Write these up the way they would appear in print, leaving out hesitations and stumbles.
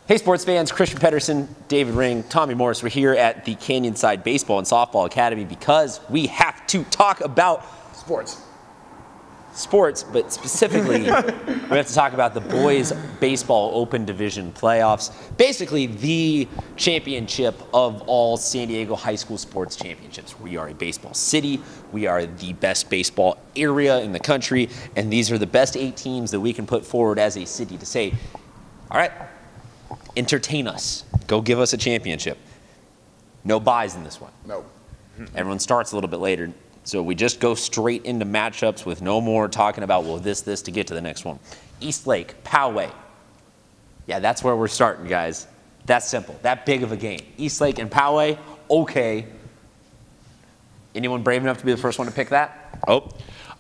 Hey sports fans, Christian Pedersen, David Ring, Tommy Morris. We're here at the Canyonside Baseball and Softball Academy because we have to talk about sports, but specifically we have to talk about the boys baseball open division playoffs. Basically the championship of all San Diego high school sports championships. We are a baseball city. We are the best baseball area in the country, and these are the best 8 teams that we can put forward as a city to say, all right, entertain us. Go give us a championship. No buys in this one. No. Everyone starts a little bit later. So we just go straight into matchups with no more talking about, well, this, to get to the next one. Eastlake, Poway. Yeah, that's where we're starting, guys. That's simple. That big of a game. Eastlake and Poway, okay. Anyone brave enough to be the first one to pick that? Oh.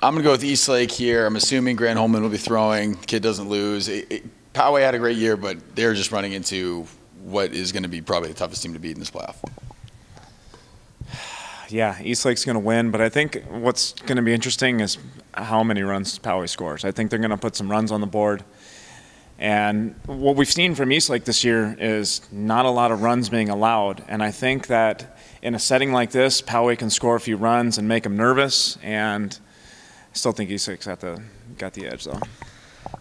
I'm going to go with Eastlake here. I'm assuming Grant Holman will be throwing. The kid doesn't lose. Poway had a great year, but they're just running into what is going to be probably the toughest team to beat in this playoff. Yeah, Eastlake's going to win, but I think what's going to be interesting is how many runs Poway scores. I think they're going to put some runs on the board. And what we've seen from Eastlake this year is not a lot of runs being allowed. And I think that in a setting like this, Poway can score a few runs and make them nervous. And I still think Eastlake's got the edge, though.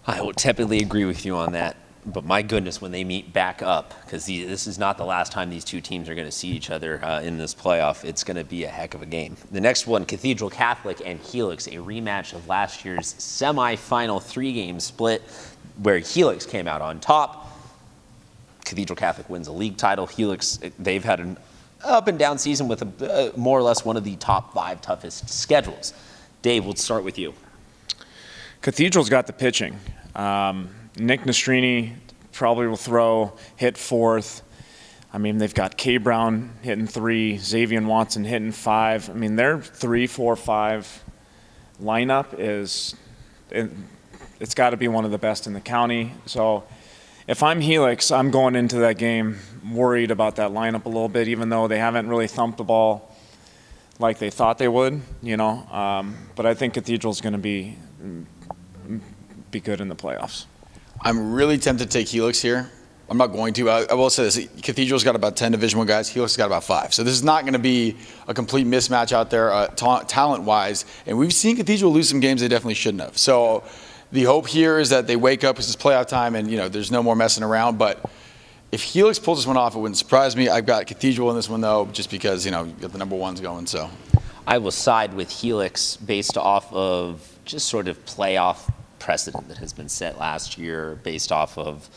I will tepidly agree with you on that. But my goodness, when they meet back up, because this is not the last time these two teams are going to see each other in this playoff, it's going to be a heck of a game. The next one, Cathedral Catholic and Helix, a rematch of last year's semifinal 3-game split where Helix came out on top. Cathedral Catholic wins a league title. Helix, they've had an up-and-down season with more or less one of the top 5 toughest schedules. Dave, we'll start with you. Cathedral's got the pitching. Nick Nastrini probably will throw, hit 4th. I mean, they've got K. Brown hitting 3, Xavier Watson hitting 5. I mean, their 3, 4, 5 lineup it's got to be one of the best in the county. So if I'm Helix, I'm going into that game worried about that lineup a little bit, even though they haven't really thumped the ball like they thought they would, you know. But I think Cathedral's going to be good in the playoffs. I'm really tempted to take Helix here. I'm not going to. I will say this. Cathedral's got about 10 Division I guys. Helix has got about 5. So this is not going to be a complete mismatch out there talent-wise. And we've seen Cathedral lose some games they definitely shouldn't have. So the hope here is that they wake up. It's playoff time and, you know, there's no more messing around. But if Helix pulls this one off, it wouldn't surprise me. I've got Cathedral in this one, though, just because, you know, you've got the number 1s going. So I will side with Helix based off of just sort of playoff precedent that has been set last year based off of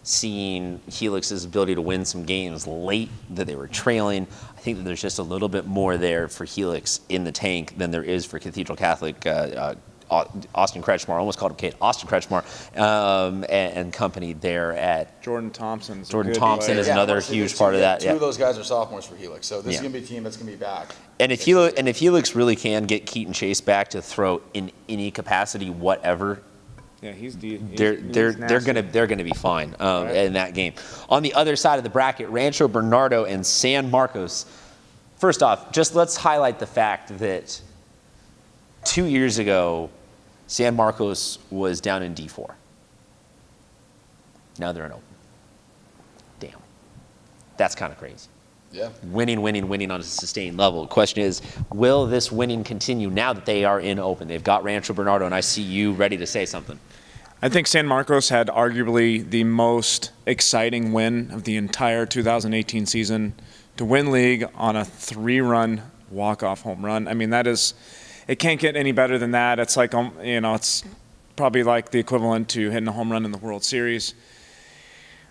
seeing Helix's ability to win some games late that they were trailing. I think that there's just a little bit more there for Helix in the tank than there is for Cathedral Catholic. Austin Kretschmar, almost called him Kate, Austin Kretschmar and company there at Jordan Thompson is another huge part of that. Two of those guys are sophomores for Helix, so this is going to be a team that's going to be back. And if Helix really can get Keaton Chase back to throw in any capacity whatever, yeah, they're gonna be fine in that game. On the other side of the bracket, Rancho, Bernardo, and San Marcos. First off, just let's highlight the fact that 2 years ago, San Marcos was down in D4. Now they're in open. Damn, that's kind of crazy. Yeah. Winning on a sustained level. The question is, will this winning continue now that they are in open? They've got Rancho Bernardo, and I see you ready to say something. I think San Marcos had arguably the most exciting win of the entire 2018 season to win league on a 3-run walk-off home run. I mean, it can't get any better than that. It's like, you know, it's probably like the equivalent to hitting a home run in the World Series.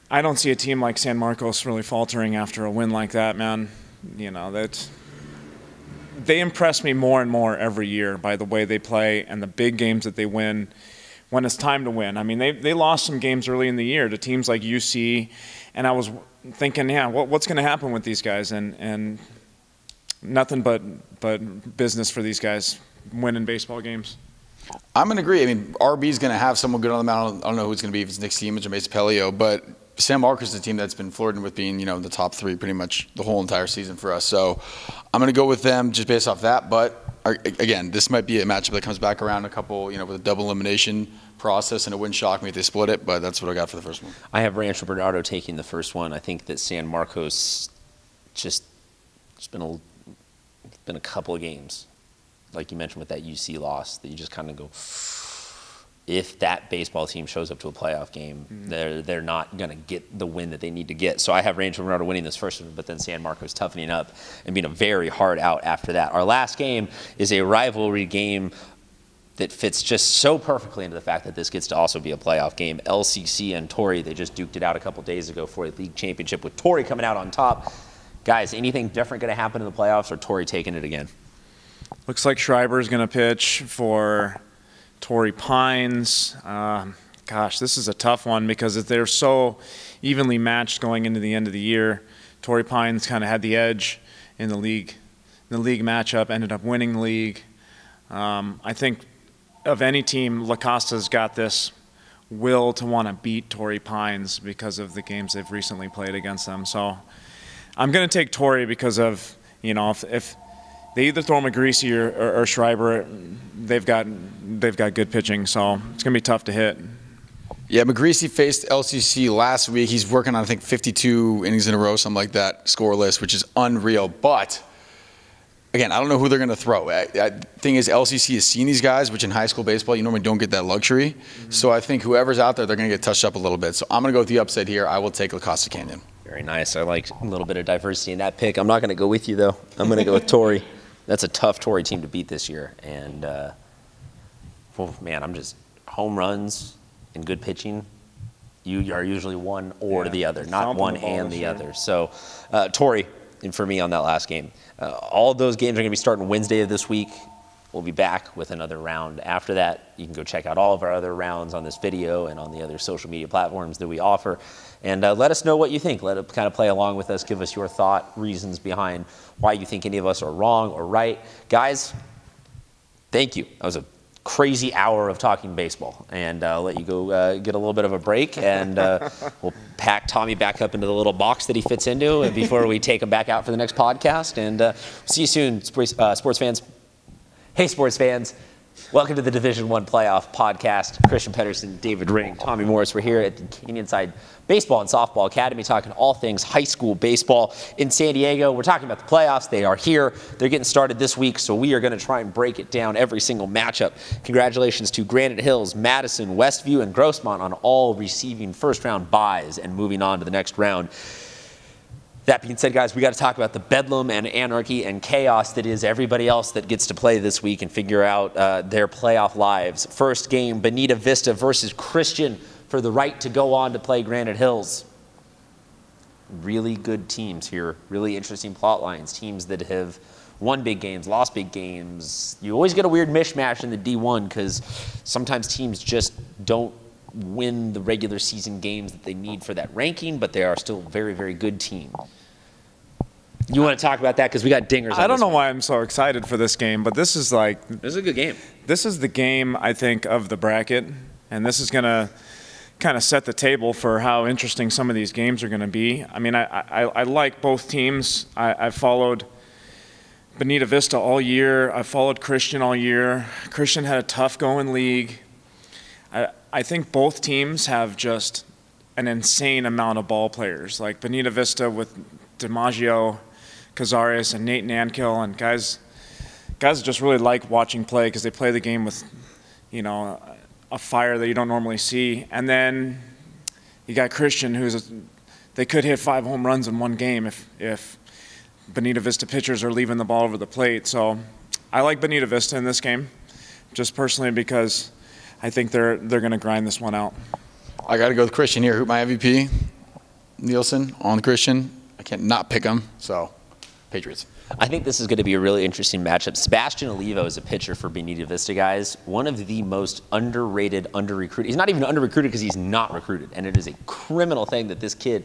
I don't see a team like San Marcos really faltering after a win like that, man. You know, they impress me more and more every year by the way they play and the big games that they win when it's time to win. I mean, they lost some games early in the year to teams like UC, and I was thinking, yeah, what's going to happen with these guys? And nothing but business for these guys winning baseball games. I'm going to agree. I mean, RB's going to have someone good on the mound. I don't know who it's going to be, if it's Nick Stevens or Mason Pelio, but San Marcos is a team that's been flirting with being, you know, in the top 3 pretty much the whole entire season for us. So I'm going to go with them just based off that, but again, this might be a matchup that comes back around a couple, with a double elimination process, and it wouldn't shock me if they split it, but that's what I got for the first one. I have Rancho Bernardo taking the first one. I think that San Marcos it's been a couple of games, like you mentioned with that UC loss, that you just kind of go, if that baseball team shows up to a playoff game, they're not going to get the win that they need to get. So I have Rancho Bernardo winning this first one, but then San Marcos toughening up and being a very hard out after that. Our last game is a rivalry game that fits just so perfectly into the fact that this gets to also be a playoff game. LCC and Torrey, they just duked it out a couple days ago for a league championship with Torrey coming out on top. Guys, anything different going to happen in the playoffs, or Torrey taking it again? Looks like Schreiber's going to pitch for Torrey Pines. Gosh, this is a tough one because they're so evenly matched going into the end of the year. Torrey Pines kind of had the edge in the league matchup, ended up winning the league. I think of any team, La Costa's got this will to want to beat Torrey Pines because of the games they've recently played against them. So I'm going to take Torrey because of, if they either throw McGreasy or Schreiber, they've got good pitching, so it's going to be tough to hit. Yeah, McGreasy faced LCC last week. He's working on, I think, 52 innings in a row, something like that, scoreless, which is unreal. But, again, I don't know who they're going to throw. The thing is, LCC has seen these guys, which in high school baseball, you normally don't get that luxury. So I think whoever's out there, they're going to get touched up a little bit. So I'm going to go with the upside here. I will take La Costa Canyon. Very nice. I like a little bit of diversity in that pick. I'm not going to go with you, though. I'm going to go with Torrey. That's a tough Torrey team to beat this year. And, man, I'm just home runs and good pitching. You are usually one or the other, not one and the other. So, Torrey, and for me on that last game. All of those games are going to be starting Wednesday of this week. We'll be back with another round after that. You can go check out all of our other rounds on this video and on the other social media platforms that we offer. And let us know what you think. Let it kind of play along with us. Give us your reasons behind why you think any of us are wrong or right. Guys, thank you. That was a crazy hour of talking baseball. And I'll let you go get a little bit of a break. And we'll pack Tommy back up into the little box that he fits into before we take him back out for the next podcast. And see you soon, sports fans. Hey, sports fans. Welcome to the Division I Playoff Podcast. Christian Pedersen, David Ring, Tommy Morris. We're here at the Canyonside Baseball and Softball Academy talking all things high school baseball in San Diego. We're talking about the playoffs. They are here. They're getting started this week, so we are going to try and break it down every single matchup. Congratulations to Granite Hills, Madison, Westview, and Grossmont on all receiving first-round byes and moving on to the next round. That being said, guys, we got to talk about the bedlam and anarchy and chaos that is everybody else that gets to play this week and figure out their playoff lives. First game, Bonita Vista versus Christian for the right to go on to play Granite Hills. Really good teams here. Really interesting plot lines. Teams that have won big games, lost big games. You always get a weird mishmash in the D1 because sometimes teams just don't win the regular season games that they need for that ranking, but they are still a very, very good team. You want to talk about that because we got dingers on I don't know one. why I'm so excited for this game, but this is This is a good game. This is the game, I think, of the bracket, and this is going to kind of set the table for how interesting some of these games are going to be. I mean, I like both teams. I followed Bonita Vista all year. I followed Christian all year. Christian had a tough going league. I think both teams have just an insane amount of ball players. Like Bonita Vista with DiMaggio, Cazares, and Nate Nankill, and guys just really like watching play because they play the game with, a fire that you don't normally see. And then you got Christian, they could hit 5 home runs in one game if Bonita Vista pitchers are leaving the ball over the plate. So I like Bonita Vista in this game, just personally because I think they're going to grind this one out. I got to go with Christian here. Who my MVP? Nielsen on Christian. I can't not pick him. So, Patriots. I think this is going to be a really interesting matchup. Sebastian Olivo is a pitcher for Bonita Vista, guys. One of the most underrated, under-recruited. He's not even under-recruited because he's not recruited. And it is a criminal thing that this kid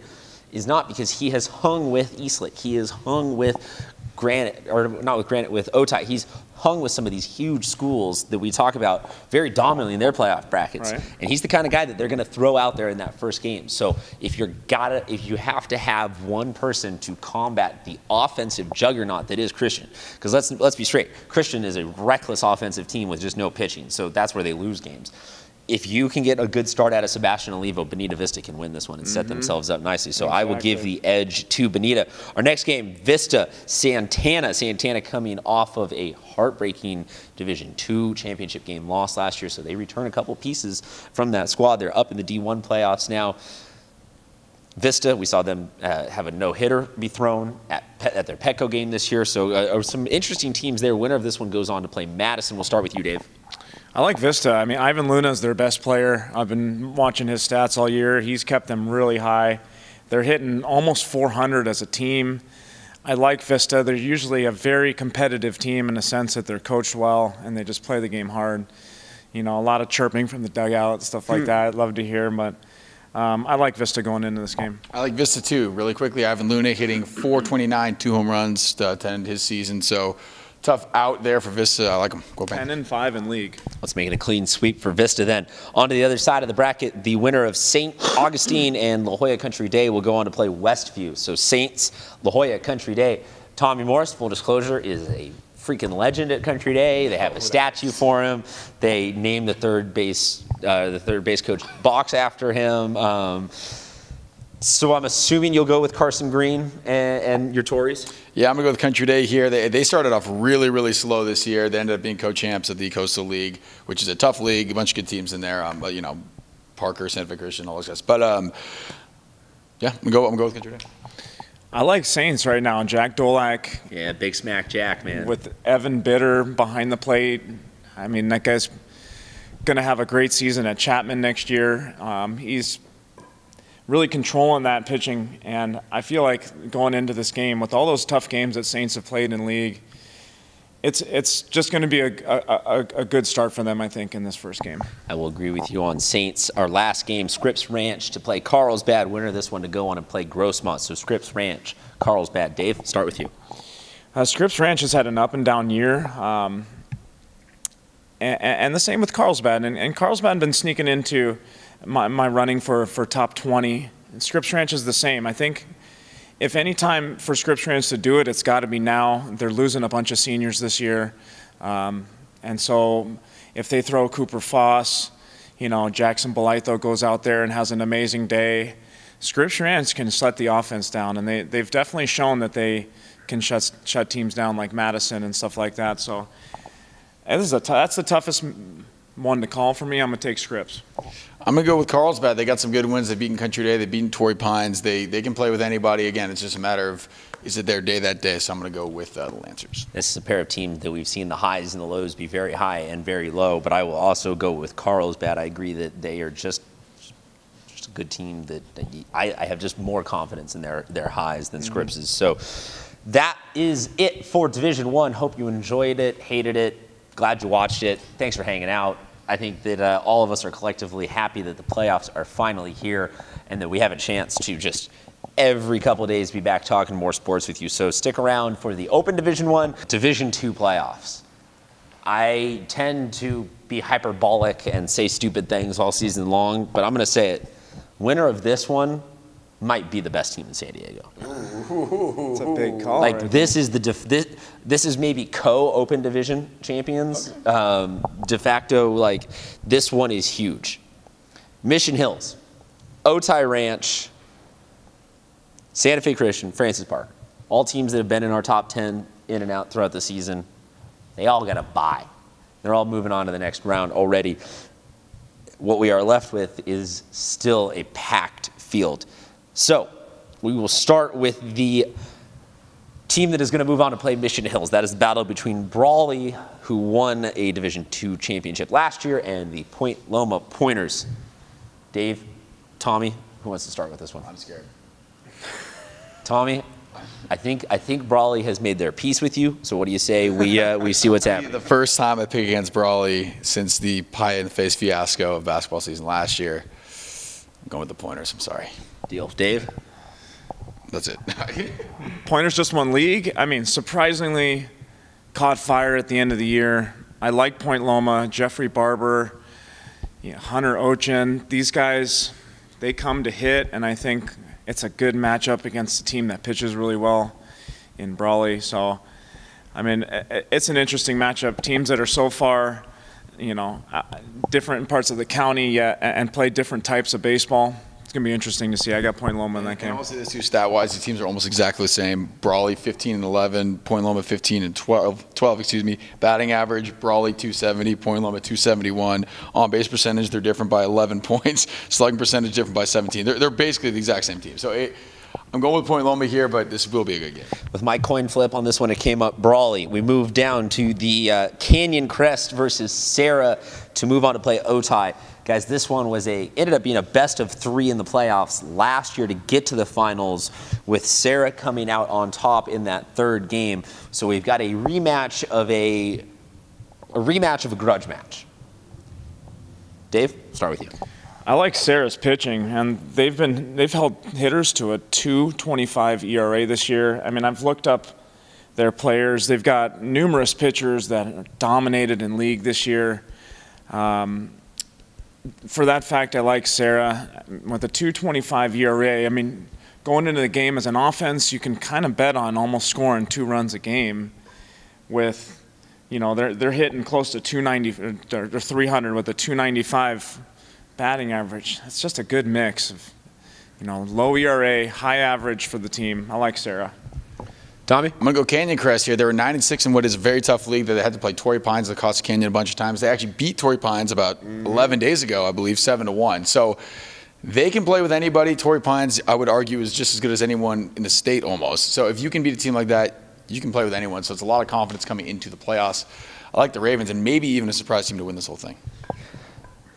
is not, because he has hung with Eastlake. He has hung with Granite, or not with Granite, with Otay. He's hung with some of these huge schools that we talk about very dominantly in their playoff brackets. Right. And he's the kind of guy that they're going to throw out there in that first game. So if you have to have one person to combat the offensive juggernaut that is Christian, because let's be straight, Christian is a reckless offensive team with just no pitching. So that's where they lose games. If you can get a good start out of Sebastian Olivo, Bonita Vista can win this one and set themselves up nicely. So I will give the edge to Bonita. Our next game, Vista, Santana. Santana coming off of a heartbreaking Division II championship game lost last year, so they return a couple pieces from that squad. They're up in the D1 playoffs now. Vista, we saw them have a no-hitter be thrown at their Petco game this year. So some interesting teams there. Winner of this one goes on to play Madison. We'll start with you, Dave. I like Vista. I mean, Ivan Luna's their best player. I've been watching his stats all year. He's kept them really high. They're hitting almost 400 as a team. I like Vista. They're usually a very competitive team in the sense that they're coached well and they just play the game hard. You know, a lot of chirping from the dugout, stuff like that. I'd love to hear, but I like Vista going into this game. I like Vista too. Really quickly, Ivan Luna hitting .429, 2 home runs to end his season. So tough out there for Vista. I like them. Go back. 10-5 in league. Let's make it a clean sweep for Vista then. On to the other side of the bracket, the winner of St. Augustine and La Jolla Country Day will go on to play Westview. So Saints, La Jolla Country Day. Tommy Morris, full disclosure, is a freaking legend at Country Day. They have a statue for him. They named the third base coach box after him. So I'm assuming you'll go with Carson Green and your Tories? Yeah, I'm going to go with Country Day here. They started off really, really slow this year. They ended up being co-champs of the Coastal League, which is a tough league, a bunch of good teams in there. But, you know, Parker, Santa Fe Christian, all those guys. But, yeah, I'm going to go with Country Day. I like Saints right now. Jack Dolak. Yeah, Big Smack Jack, man. With Evan Bitter behind the plate. I mean, that guy's going to have a great season at Chapman next year. He's really controlling that pitching, and I feel like going into this game with all those tough games that Saints have played in league, it's just going to be a good start for them, I think, in this first game. I will agree with you on Saints. Our last game, Scripps Ranch to play Carlsbad. Winner of this one to go on and play Grossmont. So Scripps Ranch, Carlsbad. Dave, start with you. Scripps Ranch has had an up and down year, and the same with Carlsbad. And Carlsbad had been sneaking into my running for top 20. And Scripps Ranch is the same. I think if any time for Scripps Ranch to do it, it's got to be now. They're losing a bunch of seniors this year. And so if they throw Cooper Foss, you know, Jackson Belitho goes out there and has an amazing day, Scripps Ranch can shut the offense down. And they've definitely shown that they can shut teams down like Madison and stuff like that. So that's the toughest one to call for me. I'm going to take Scripps. I'm going to go with Carlsbad. They got some good wins. They've beaten Country Day. They've beaten Torrey Pines. They can play with anybody. Again, it's just a matter of is it their day that day. So I'm going to go with the Lancers. This is a pair of teams that we've seen the highs and the lows be very high and very low, but I will also go with Carlsbad. I agree that they are just a good team that I have just more confidence in their highs than Scripps is. So that is it for Division I. Hope you enjoyed it, hated it, glad you watched it. Thanks for hanging out. I think that all of us are collectively happy that the playoffs are finally here and that we have a chance to just every couple of days be back talking more sports with you. So stick around for the Open Division I, Division II playoffs. I tend to be hyperbolic and say stupid things all season long, but I'm going to say it. Winner of this one might be the best team in San Diego. It's a big call. Like this is this is maybe co-Open Division champions. Okay. De facto, like this one is huge. Mission Hills, Otay Ranch, Santa Fe Christian, Francis Park. All teams that have been in our top 10 in and out throughout the season. They all got a bye. They're all moving on to the next round already. What we are left with is still a packed field. So we will start with the team that is going to move on to play Mission Hills. That is the battle between Brawley, who won a Division II championship last year, and the Loma Pointers. Dave, Tommy, who wants to start with this one? I'm scared. Tommy, I think Brawley has made their peace with you. So what do you say we see what's happening? The first time I pick against Brawley since the pie in the face fiasco of basketball season last year. I'm going with the Pointers. I'm sorry. Deal. Dave? That's it. Pointers just won league. I mean, surprisingly caught fire at the end of the year. I like Point Loma, Jeffrey Barber, Hunter Ochin. These guys, they come to hit, and I think it's a good matchup against a team that pitches really well in Brawley. So, I mean, it's an interesting matchup. Teams that are so far, different parts of the county and play different types of baseball. It's going to be interesting to see. I got Point Loma in that game. And I will say this too, stat-wise, the teams are almost exactly the same. Brawley 15 and 11, Point Loma 15 and 12, excuse me. Batting average, Brawley 270, Point Loma 271. On-base percentage, they're different by 11 points. Slugging percentage different by 17. They're basically the exact same team. So I'm going with Point Loma here, but this will be a good game. With my coin flip on this one, it came up Brawley. We moved down to the Canyon Crest versus Serra to move on to play Otay. Guys, this one ended up being a best of 3 in the playoffs last year to get to the finals, with Serra coming out on top in that 3rd game. So we've got a rematch of a grudge match. Dave, start with you. I like Serra's pitching, and they've held hitters to a 2.25 ERA this year. I mean, I've looked up their players. They've got numerous pitchers that are dominated in league this year. For that fact, I like Serra with a 2.25 ERA. I mean, going into the game as an offense, you can kind of bet on almost scoring 2 runs a game. With, they're hitting close to 290 or 300 with a 295 batting average. It's just a good mix of, low ERA, high average for the team. I like Serra. Tommy? I'm going to go Canyon Crest here. They were 9-6 in what is a very tough league that they had to play Torrey Pines at Costa Canyon a bunch of times. They actually beat Torrey Pines about 11 days ago, I believe, 7-1. So they can play with anybody. Torrey Pines, I would argue, is just as good as anyone in the state almost. So if you can beat a team like that, you can play with anyone. So it's a lot of confidence coming into the playoffs. I like the Ravens, and maybe even a surprise team to win this whole thing.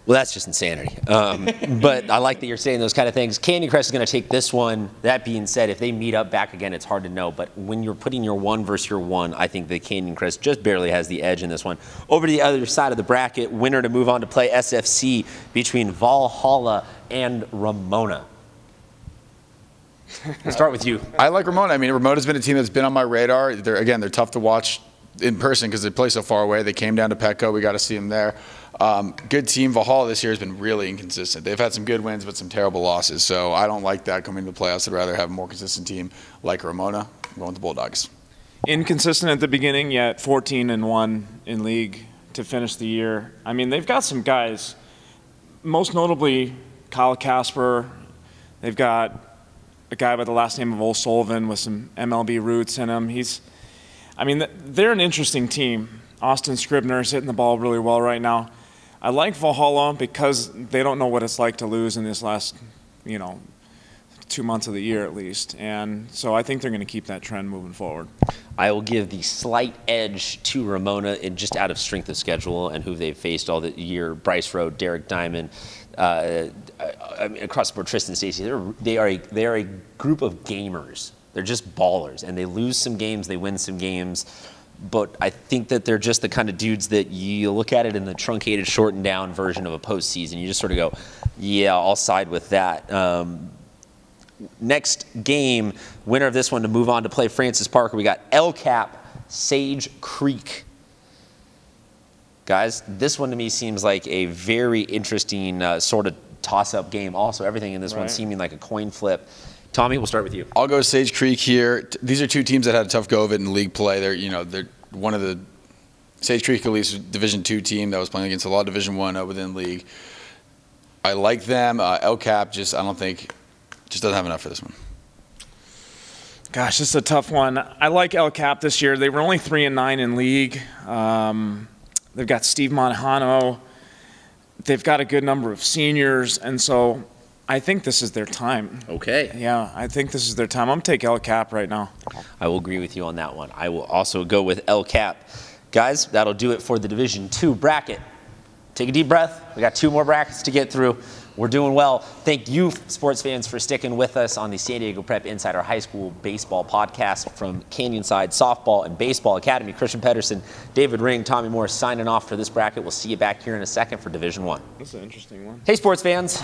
Well, that's just insanity. But I like that you're saying those kind of things. Canyon Crest is going to take this one. That being said, if they meet up back again, it's hard to know. But when you're putting your 1 versus your 1, I think the Canyon Crest just barely has the edge in this one. Over to the other side of the bracket, winner to move on to play SFC between Valhalla and Ramona. Let's start with you. I like Ramona. I mean, Ramona's been a team that's been on my radar. They're tough to watch in person because they play so far away. They came down to Petco. We got to see them there. Good team. Valhalla this year has been really inconsistent. They've had some good wins, but some terrible losses. So I don't like that coming to the playoffs. I'd rather have a more consistent team like Ramona. I'm going with the Bulldogs. Inconsistent at the beginning, yet 14-1 in league to finish the year. I mean, they've got some guys, most notably Kyle Casper. They've got a guy by the last name of O'Sullivan with some MLB roots in him. They're an interesting team. Austin Scribner's hitting the ball really well right now. I like Valhalla because they don't know what it's like to lose in this last, 2 months of the year at least. And so I think they're going to keep that trend moving forward. I will give the slight edge to Ramona in just out of strength of schedule and who they've faced all the year. Bryce Rowe, Derek Diamond, across the board, Tristan Stacey. They are a group of gamers. They're just ballers, and they lose some games, they win some games. But I think that they're just the kind of dudes that you look at it in the truncated, shortened down version of a postseason. You just sort of go, yeah, I'll side with that. Next game, winner of this one to move on to play Francis Parker, we got El Cap, Sage Creek. Guys, this one to me seems like a very interesting sort of toss-up game. Also, everything in this one seeming like a coin flip. Tommy, we'll start with you. I'll go Sage Creek here. These are 2 teams that had a tough go of it in league play. They're one of the Sage Creek, at least, Division II team that was playing against a lot of Division I within league. I like them. El Cap I don't think doesn't have enough for this one. Gosh, this is a tough one. I like El Cap this year. They were only 3-9 in league. They've got Steve Monjano. They've got a good number of seniors, and so I think this is their time. Okay. Yeah, I think this is their time. I'm going to take El Cap right now. I will agree with you on that one. I will also go with El Cap. Guys, that'll do it for the Division II bracket. Take a deep breath. We got 2 more brackets to get through. We're doing well. Thank you, sports fans, for sticking with us on the San Diego Prep Insider High School Baseball podcast from Canyonside Softball and Baseball Academy. Christian Pedersen, David Ring, Tommy Morris signing off for this bracket. We'll see you back here in a second for Division I. That's an interesting one. Hey, sports fans.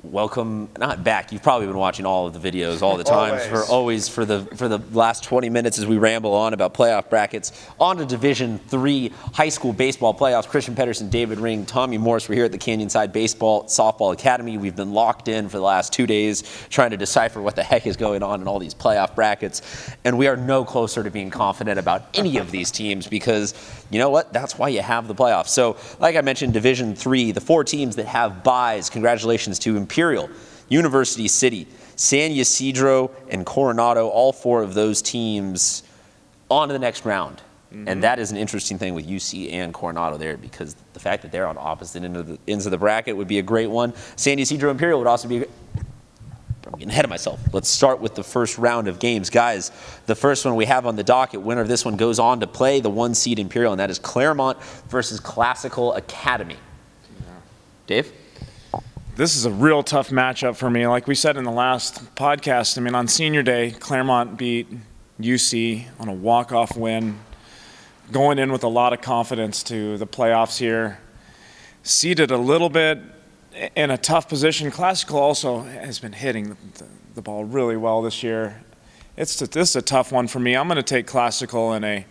welcome, not back. You've probably been watching all of the videos all the time for the last 20 minutes as we ramble on about playoff brackets. On to Division III high school baseball playoffs. Christian Pedersen, David Ring, Tommy Morris. We're here at the Canyonside Baseball Softball Academy. We've been locked in for the last 2 days trying to decipher what the heck is going on in all these playoff brackets. And we are no closer to being confident about any of these teams because, you know what, that's why you have the playoffs. So, like I mentioned, Division III, the 4 teams that have byes, congratulations to Imperial, University City, San Ysidro, and Coronado, all 4 of those teams on to the next round. And that is an interesting thing with UC and Coronado there because the fact that they're on opposite ends of the bracket would be a great one. San Ysidro Imperial would also be I'm getting ahead of myself. Let's start with the first round of games. Guys, the first one we have on the docket, winner of this one goes on to play the 1 seed Imperial, and that is Claremont versus Classical Academy. Dave? This is a real tough matchup for me. Like we said in the last podcast, I mean, on senior day, Claremont beat UC on a walk-off win, going in with a lot of confidence to the playoffs here. Seeded a little bit in a tough position. Classical also has been hitting the ball really well this year. This is a tough one for me. I'm going to take Classical in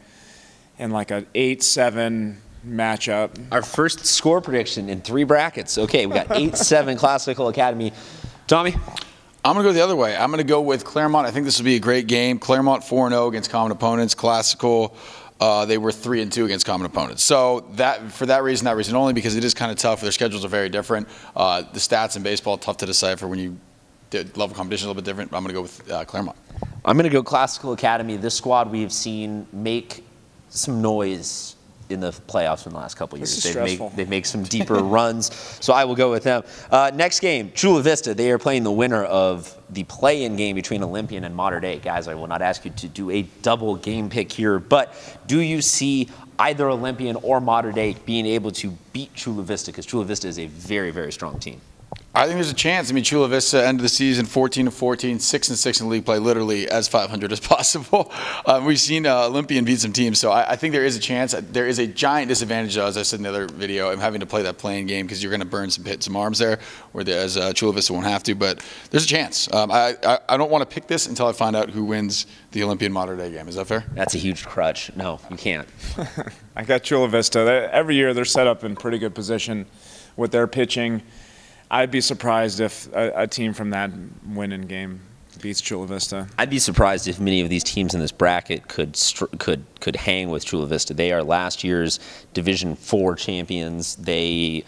like an 8-7 matchup. Our first score prediction in 3 brackets. Okay, we got 8-7 Classical Academy. Tommy? I'm going to go the other way. I'm going to go with Claremont. I think this will be a great game. Claremont 4-0 against common opponents. Classical, they were 3-2 against common opponents. So for that reason only, because it is kind of tough. Their schedules are very different. The stats in baseball tough to decipher when you level competition a little bit different. I'm going to go with Claremont. I'm going to go Classical Academy. This squad we've seen make some noise in the playoffs in the last couple of years. They make some deeper runs, so I will go with them. Next game, Chula Vista. They are playing the winner of the play-in game between Olympian and Mater Dei. Guys, I will not ask you to do a double game pick here, but do you see either Olympian or Mater Dei being able to beat Chula Vista? Because Chula Vista is a very, very strong team. I think there's a chance. I mean, Chula Vista ended the season 14-14, 6-6 in league play, literally as 500 as possible. We've seen Olympian beat some teams, so I think there is a chance. There is a giant disadvantage, as I said in the other video, of having to play that playing game because you're going to hit some arms there, whereas Chula Vista won't have to. But there's a chance. I don't want to pick this until I find out who wins the Olympian Mater Dei game. Is that fair? That's a huge crutch. No, you can't. I got Chula Vista. Every year they're set up in pretty good position with their pitching. I'd be surprised if a team from that winning game beats Chula Vista. I'd be surprised if many of these teams in this bracket could hang with Chula Vista. They are last year's Division IV champions. I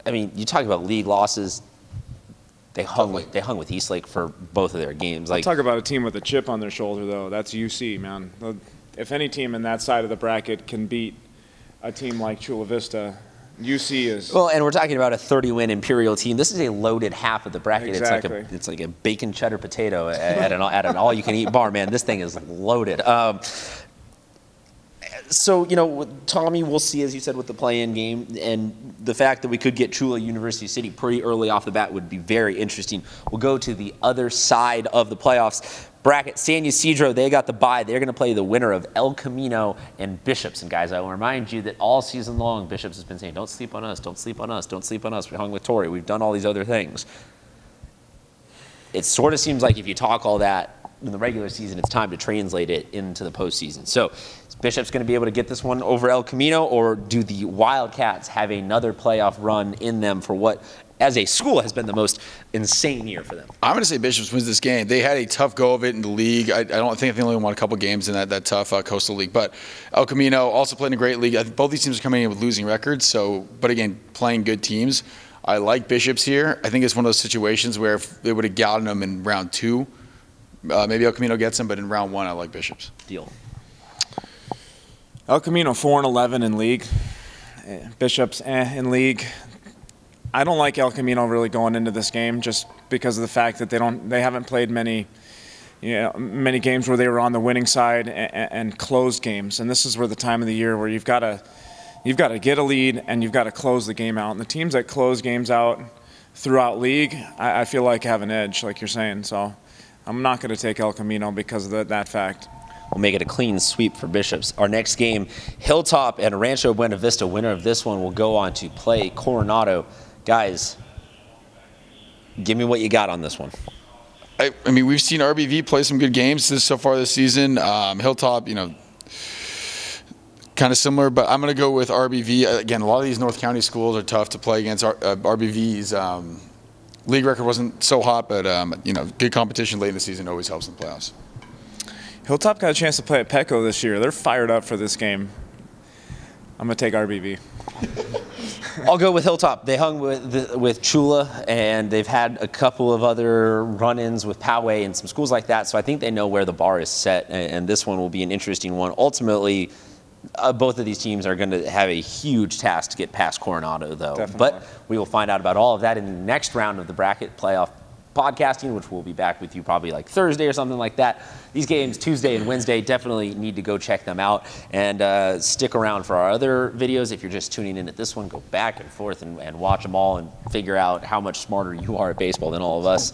mean, you talk about league losses. They hung with Eastlake for both of their games. Talk about a team with a chip on their shoulder, though. That's UC, man. If any team in that side of the bracket can beat a team like Chula Vista, UC is. Well, and we're talking about a 30-win Imperial team. This is a loaded half of the bracket. Exactly. It's like a bacon cheddar potato at an all-you-can-eat bar. Man, this thing is loaded. So, Tommy, we'll see, as you said, with the play-in game. And the fact that we could get Chula University City pretty early off the bat would be very interesting. We'll go to the other side of the playoffs. Bracket, San Ysidro, they got the bye. They're going to play the winner of El Camino and Bishops. And, guys, I will remind you that all season long, Bishops has been saying, don't sleep on us, don't sleep on us, don't sleep on us. We hung with Torrey. We've done all these other things. It sort of seems like if you talk all that in the regular season, it's time to translate it into the postseason. So is Bishops going to be able to get this one over El Camino, or do the Wildcats have another playoff run in them for what, as a school, has been the most insane year for them? I'm going to say Bishops wins this game. They had a tough go of it in the league. I think they only won a couple games in that tough Coastal League. But El Camino also played in a great league. I think both these teams are coming in with losing records. But again, playing good teams. I like Bishops here. I think it's one of those situations where if they would have gotten them in round 2, maybe El Camino gets them. But in round 1, I like Bishops. Deal. El Camino 4-11 in league. Bishops in league. I don't like El Camino really going into this game just because of the fact that they haven't played many games where they were on the winning side and closed games. And this is where the time of the year where you've got to get a lead and you've got to close the game out. And the teams that close games out throughout league, I feel like have an edge, like you're saying. So I'm not going to take El Camino because of that fact. We'll make it a clean sweep for Bishops. Our next game, Hilltop and Rancho Buena Vista. Winner of this one will go on to play Coronado. Guys, Give me what you got on this one. I mean, we've seen RBV play some good games so far this season. Hilltop, kind of similar, but I'm going to go with RBV. Again, a lot of these North County schools are tough to play against. RBV's league record wasn't so hot, but good competition late in the season always helps in the playoffs. Hilltop got a chance to play at Petco this year. They're fired up for this game. I'm going to take RBV. I'll go with Hilltop. They hung with Jolla, and they've had a couple of other run-ins with Poway and some schools like that, so I think they know where the bar is set, and this one will be an interesting one. Ultimately, both of these teams are going to have a huge task to get past Coronado, though. Definitely. But we will find out about all of that in the next round of the bracket playoff podcasting, which we'll be back with you probably like Thursday or something like that. These games, Tuesday and Wednesday, definitely need to go check them out, and stick around for our other videos. If you're just tuning in at this one, go back and forth and watch them all and figure out how much smarter you are at baseball than all of us.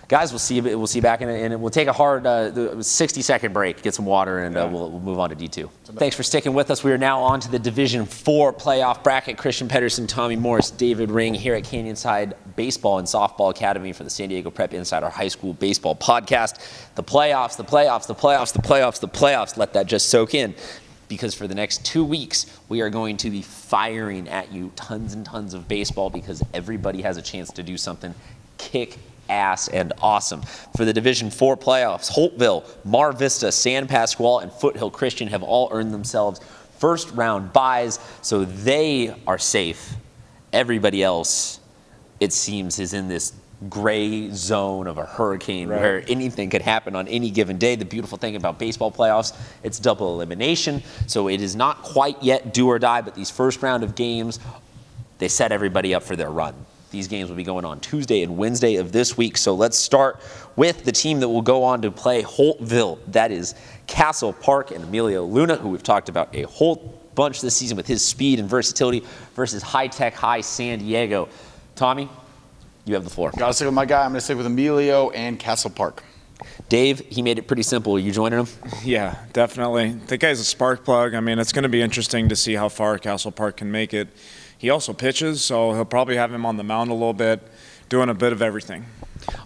Guys, we'll see you back in it, and we'll take a hard 60-second break, get some water, and we'll move on to D2. Thanks for sticking with us. We are now on to the Division 4 playoff bracket. Christian Pedersen, Tommy Morris, David Ring here at Canyonside Baseball and Softball Academy for the San Diego Prep Insider High School Baseball Podcast. The playoffs, the playoffs, the playoffs, the playoffs, the playoffs. Let that just soak in, because for the next 2 weeks, we are going to be firing at you tons and tons of baseball, because everybody has a chance to do something kick ass and awesome. For the Division 4 playoffs, Holtville, Mar Vista, San Pasqual, and Foothill Christian have all earned themselves first round byes, so they are safe. Everybody else, it seems, is in this gray zone of a hurricane where anything could happen on any given day. The beautiful thing about baseball playoffs, it's double elimination, so it is not quite yet do or die, but these first round of games, they set everybody up for their run. These games will be going on Tuesday and Wednesday of this week. So let's start with the team that will go on to play Holtville. That is Castle Park and Emilio Luna, who we've talked about a whole bunch this season with his speed and versatility, versus High-Tech High San Diego. Tommy, you have the floor. Got to stick with my guy. I'm going to stick with Emilio and Castle Park. Dave, he made it pretty simple. Are you joining him? Yeah, definitely. The guy's a spark plug. I mean, it's going to be interesting to see how far Castle Park can make it. He also pitches, so he'll probably have him on the mound a little bit, doing a bit of everything.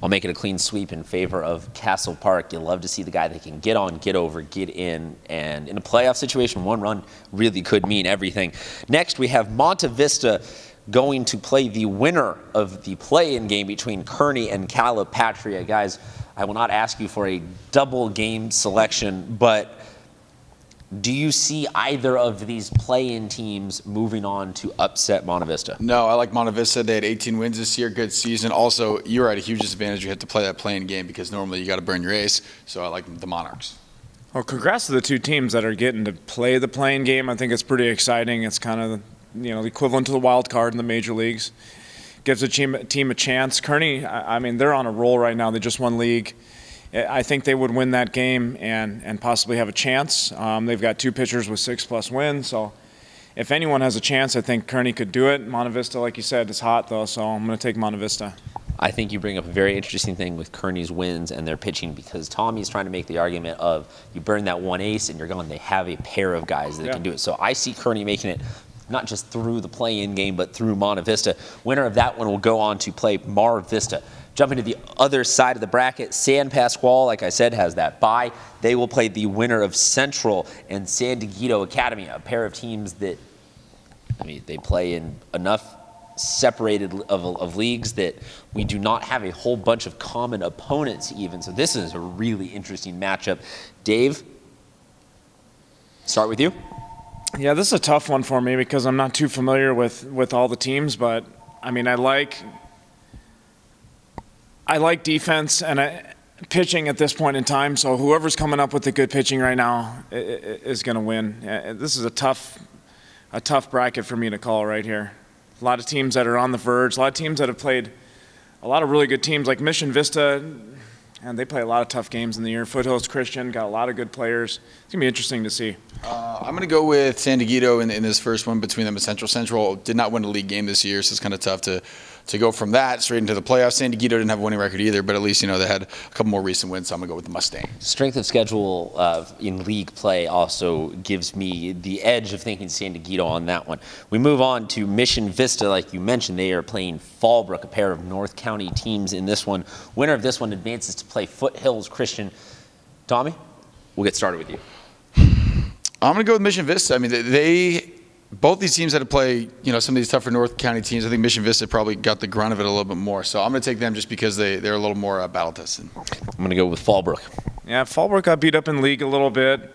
I'll make it a clean sweep in favor of Castle Park. You love to see the guy that can get on, get over, get in, and in a playoff situation, one run really could mean everything. Next, we have Monte Vista going to play the winner of the play-in game between Kearney and Calipatria. Guys, I will not ask you for a double game selection, but do you see either of these play-in teams moving on to upset Monte Vista? No, I like Monte Vista. They had 18 wins this year, good season. Also, you're at a huge disadvantage. You have to play that play-in game because normally you got to burn your ace. So I like the Monarchs. Well, congrats to the two teams that are getting to play the play-in game. I think it's pretty exciting. It's kind of the equivalent to the wild card in the major leagues. Gives a team a chance. Kearney, I mean, they're on a roll right now. They just won league. I think they would win that game and possibly have a chance. They've got two pitchers with 6+ wins, so if anyone has a chance, I think Kearney could do it. Monte Vista, like you said, is hot though, so I'm going to take Monte Vista. I think you bring up a very interesting thing with Kearney's wins and their pitching, because Tommy's trying to make the argument of you burn that one ace and you're gone. They have a pair of guys that can do it. So I see Kearney making it not just through the play-in game, but through Monte Vista. Winner of that one will go on to play Mar Vista. Jumping to the other side of the bracket, San Pasqual, like I said, has that bye. They will play the winner of Central and San Diego Academy, a pair of teams that, I mean, they play in enough separated of leagues that we do not have a whole bunch of common opponents even. So this is a really interesting matchup. Dave, start with you. Yeah, this is a tough one for me because I'm not too familiar with all the teams, but I mean, I like defense and pitching at this point in time, so whoever's coming up with the good pitching right now is going to win. This is a tough bracket for me to call right here. A lot of teams that are on the verge, a lot of teams that have played a lot of really good teams like Mission Vista, and they play a lot of tough games in the year. Foothills Christian got a lot of good players. It's going to be interesting to see. I'm going to go with San Diego in this first one between them and Central. Central did not win a league game this year, so it's kind of tough to to go from that straight into the playoffs. San Diego didn't have a winning record either, but at least, you know, they had a couple more recent wins, so I'm going to go with the Mustang. Strength of schedule in league play also gives me the edge of thinking San Diego on that one. We move on to Mission Vista, like you mentioned. They are playing Fallbrook, a pair of North County teams in this one. Winner of this one advances to play Foothills Christian. Tommy, we'll get started with you. I'm going to go with Mission Vista. I mean, both these teams had to play, you know, some of these tougher North County teams. I think Mission Vista probably got the grunt of it a little bit more. So I'm going to take them just because they're a little more battle tested. I'm going to go with Fallbrook. Yeah, Fallbrook got beat up in league a little bit.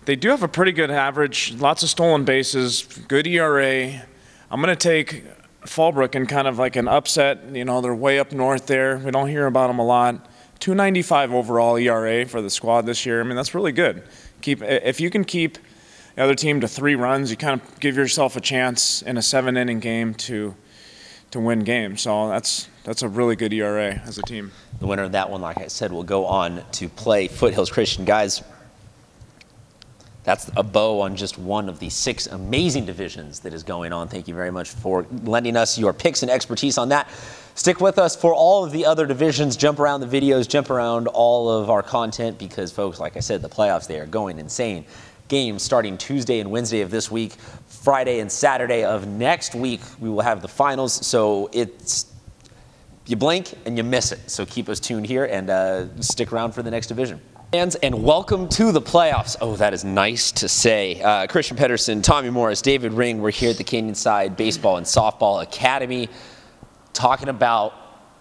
They do have a pretty good average, lots of stolen bases, good ERA. I'm going to take Fallbrook in kind of like an upset. You know, they're way up north there. We don't hear about them a lot. 2.95 overall ERA for the squad this year. I mean, that's really good. If you can keep the other team to 3 runs, you kind of give yourself a chance in a 7-inning game to win games. So that's a really good ERA as a team. The winner of that one, like I said, will go on to play Foothills Christian. Guys, that's a bow on just one of the 6 amazing divisions that is going on. Thank you very much for lending us your picks and expertise on that. Stick with us for all of the other divisions. Jump around the videos, jump around all of our content because, folks, like I said, the playoffs, they are going insane. Games starting Tuesday and Wednesday of this week, Friday and Saturday of next week, we will have the finals. So you blink and you miss it. So keep us tuned here and stick around for the next division. Fans, and welcome to the playoffs. Oh, that is nice to say. Christian Pedersen, Tommy Morris, David Ring, we're here at the Canyonside Baseball and Softball Academy talking about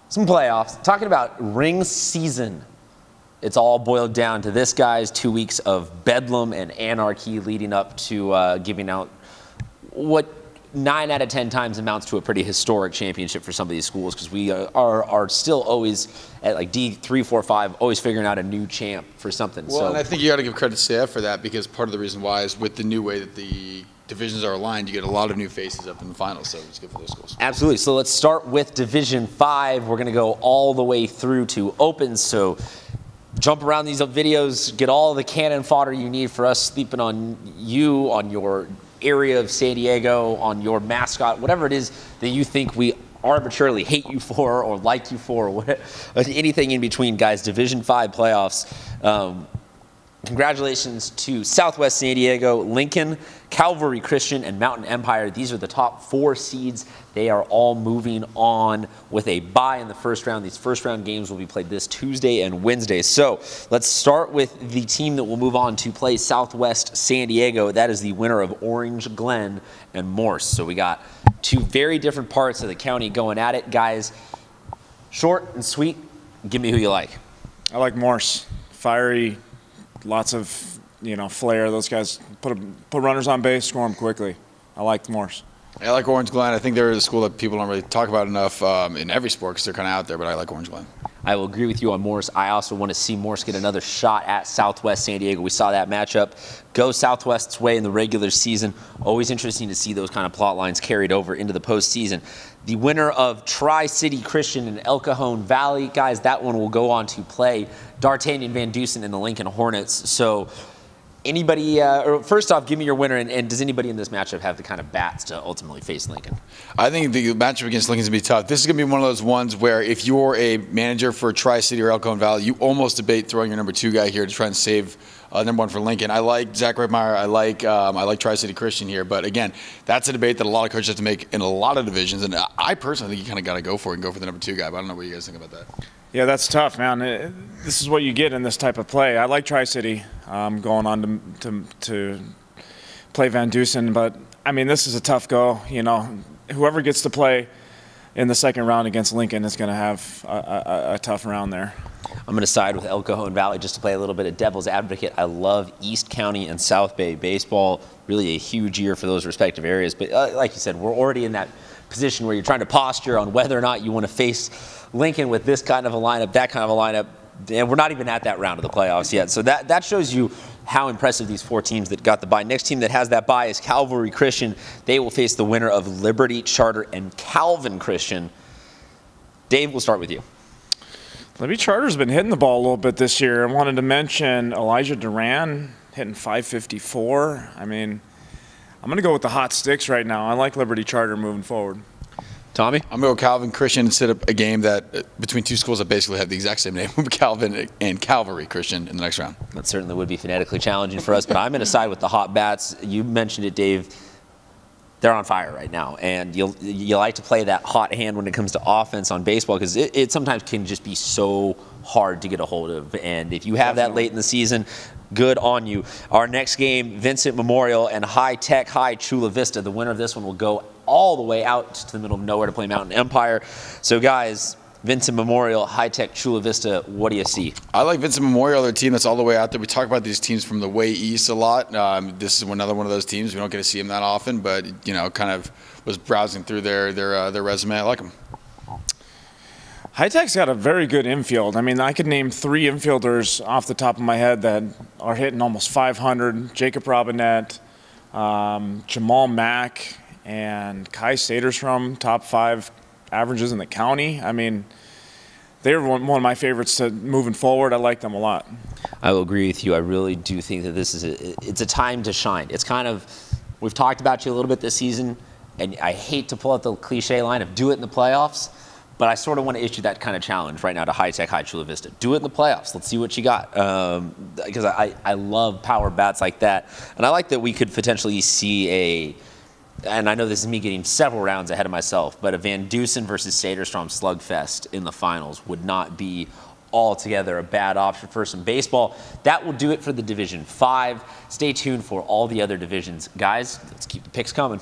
some playoffs, talking about ring season. It's all boiled down to this, guys. 2 weeks of bedlam and anarchy leading up to giving out what 9 out of 10 times amounts to a pretty historic championship for some of these schools because we are still always at like D3, 4, 5, always figuring out a new champ for something. Well, and I think you got to give credit to CF for that because part of the reason why is with the new way that the divisions are aligned, you get a lot of new faces up in the finals, so it's good for those schools. Absolutely. So let's start with Division 5. We're going to go all the way through to Open. So jump around these videos, get all the cannon fodder you need for us sleeping on you, on your area of San Diego, on your mascot, whatever it is that you think we arbitrarily hate you for or like you for, or anything in between, guys. Division 5 playoffs. Congratulations to Southwest San Diego, Lincoln, Calvary Christian, and Mountain Empire. These are the top 4 seeds. They are all moving on with a bye in the first round. These first round games will be played this Tuesday and Wednesday. So let's start with the team that will move on to play Southwest San Diego. That is the winner of Orange Glen and Morse. So we got 2 very different parts of the county going at it. Guys, short and sweet, give me who you like. I like Morse. Fiery, lots of, you know, flair. Those guys put runners on base, score them quickly. I like Morse. I like Orange Glen. I think they're the school that people don't really talk about enough in every sport because they're kind of out there, but I like Orange Glen. I will agree with you on Morse. I also want to see Morse get another shot at Southwest San Diego. We saw that matchup go Southwest's way in the regular season. Always interesting to see those kind of plot lines carried over into the postseason. The winner of Tri-City Christian and El Cajon Valley, guys, that one will go on to play D'Artagnan Van Dusen and the Lincoln Hornets. So anybody, or first off, give me your winner, and does anybody in this matchup have the kind of bats to ultimately face Lincoln? I think the matchup against Lincoln's going to be tough. This is going to be one of those ones where if you're a manager for Tri-City or El Cajon Valley, you almost debate throwing your number 2 guy here to try and save number 1 for Lincoln. I like Zach Redmeyer. I like Tri-City Christian here. But again, that's a debate that a lot of coaches have to make in a lot of divisions. And I personally think you kind of got to go for it and go for the number 2 guy. But I don't know what you guys think about that. Yeah, that's tough, man. This is what you get in this type of play. I like Tri-City going on to play Van Dusen. But, I mean, this is a tough go. You know, whoever gets to play in the second round against Lincoln is going to have a tough round there. I'm going to side with El Cajon Valley just to play a little bit of devil's advocate. I love East County and South Bay baseball. Really a huge year for those respective areas. But like you said, we're already in that position where you're trying to posture on whether or not you want to face Lincoln with this kind of a lineup, that kind of a lineup. And we're not even at that round of the playoffs yet. So that shows you how impressive these 4 teams that got the bye. Next team that has that bye is Calvary Christian. They will face the winner of Liberty Charter and Calvin Christian. Dave, we'll start with you. Liberty Charter's been hitting the ball a little bit this year. I wanted to mention Elijah Duran hitting .554. I mean, I'm going to go with the hot sticks right now. I like Liberty Charter moving forward. Tommy? I'm going to go Calvin Christian and set up a game that between two schools that basically have the exact same name, Calvin and Calvary Christian in the next round. That certainly would be phonetically challenging for us, but I'm going to side with the hot bats. You mentioned it, Dave. They're on fire right now, and you like to play that hot hand when it comes to offense on baseball because it sometimes can just be so hard to get a hold of. And if you have that late in the season, good on you. Our next game, Vincent Memorial and High Tech High Chula Vista. The winner of this one will go all the way out to the middle of nowhere to play Mountain Empire. So, guys, Vincent Memorial, High Tech Chula Vista, what do you see? I like Vincent Memorial, their team that's all the way out there. We talk about these teams from the way east a lot. This is another one of those teams. We don't get to see them that often, but, you know, kind of was browsing through their resume. I like them. High Tech's got a very good infield. I mean, I could name 3 infielders off the top of my head that are hitting almost 500. Jacob Robinette, Jamal Mack, and Kai Saderstrom, top 5 averages in the county. I mean, they're one of my favorites to moving forward. I like them a lot. I will agree with you. I really do think that this is it's a time to shine. It's kind of, we've talked about you a little bit this season, and I hate to pull out the cliche line of do it in the playoffs, but I sort of want to issue that kind of challenge right now to High Tech High Chula Vista. Do it in the playoffs. Let's see what you got. Because I love power bats like that. And I like that we could potentially see and I know this is me getting several rounds ahead of myself, but a Van Dusen versus Saderstrom slugfest in the finals would not be altogether a bad option for some baseball. That will do it for the Division 5. Stay tuned for all the other divisions. Guys, let's keep the picks coming.